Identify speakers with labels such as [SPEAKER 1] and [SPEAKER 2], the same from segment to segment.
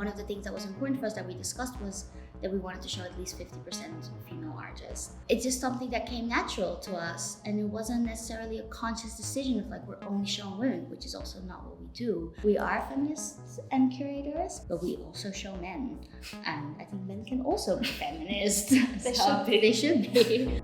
[SPEAKER 1] one of the things that was important for us that we discussed was that we wanted to show at least 50% female artists. It's just something that came natural to us, and it wasn't necessarily a conscious decision of like, we're only showing women, which is also not what we do. We are feminists and curators, but we also show men. And I think men can also be feminists. They should be.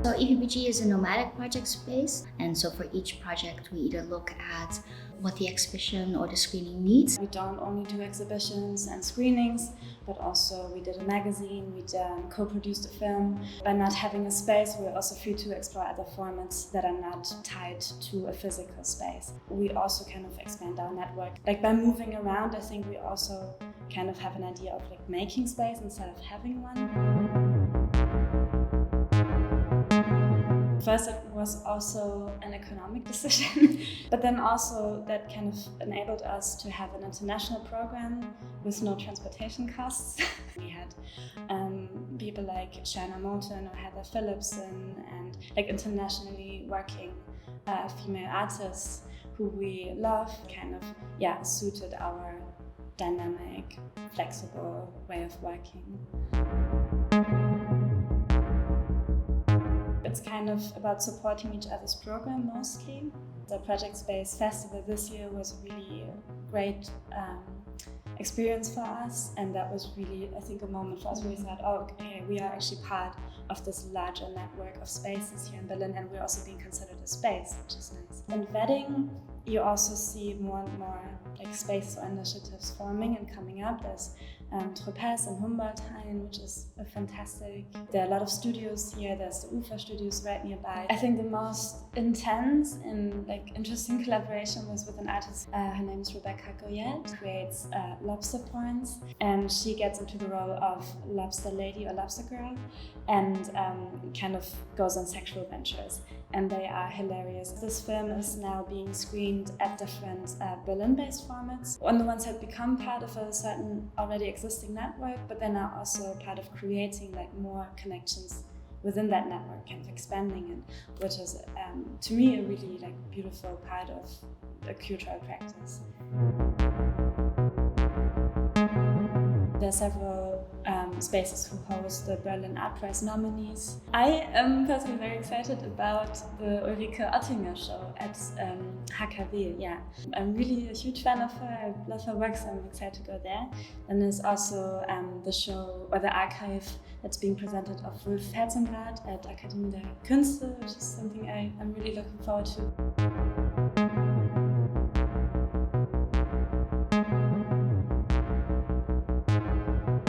[SPEAKER 1] So EVBG is a nomadic project space, and so for each project we either look at what the exhibition or the screening needs.
[SPEAKER 2] We don't only do exhibitions and screenings, but also we did a magazine, we co-produced a film. By not having a space, we're also free to explore other formats that are not tied to a physical space. We also kind of expand our network. Like by moving around, I think we also kind of have an idea of like making space instead of having one. First, it was also an economic decision, but then also that kind of enabled us to have an international program with no transportation costs. We had people like Shana Moulton or Heather Phillipson and like internationally working female artists who we love, kind of suited our dynamic, flexible way of working. It's kind of about supporting each other's program mostly. The Project Space Festival this year was really a great experience for us, and that was really, I think, a moment for us where we thought, oh, okay, we are actually part of this larger network of spaces here in Berlin, and we're also being considered a space, which is nice. In Wedding, you also see more and more like spaces or initiatives forming and coming up. There's Tropez and Humboldthain, which is a fantastic. There are a lot of studios here. There's the uqbar studios right nearby. I think the most intense and like interesting collaboration was with an artist. Her name is Rebecca Goyette, creates lobster points, and she gets into the role of lobster lady or lobster girl, and kind of goes on sexual ventures. And they are hilarious. This film is now being screened at different Berlin-based formats. On the one side, become part of a certain already existing network, but then are also part of creating like more connections within that network, kind of expanding it, which is to me a really like beautiful part of a cultural practice. There are several spaces who host the Berlin Art Prize nominees. I am personally very excited about the Ulrike Oettinger show at HKW. Yeah, I'm really a huge fan of her. I love her work, so I'm excited to go there. And there's also the show or the archive that's being presented of Wolf Herzenblatt at Akademie der Künste, which is something I'm really looking forward to.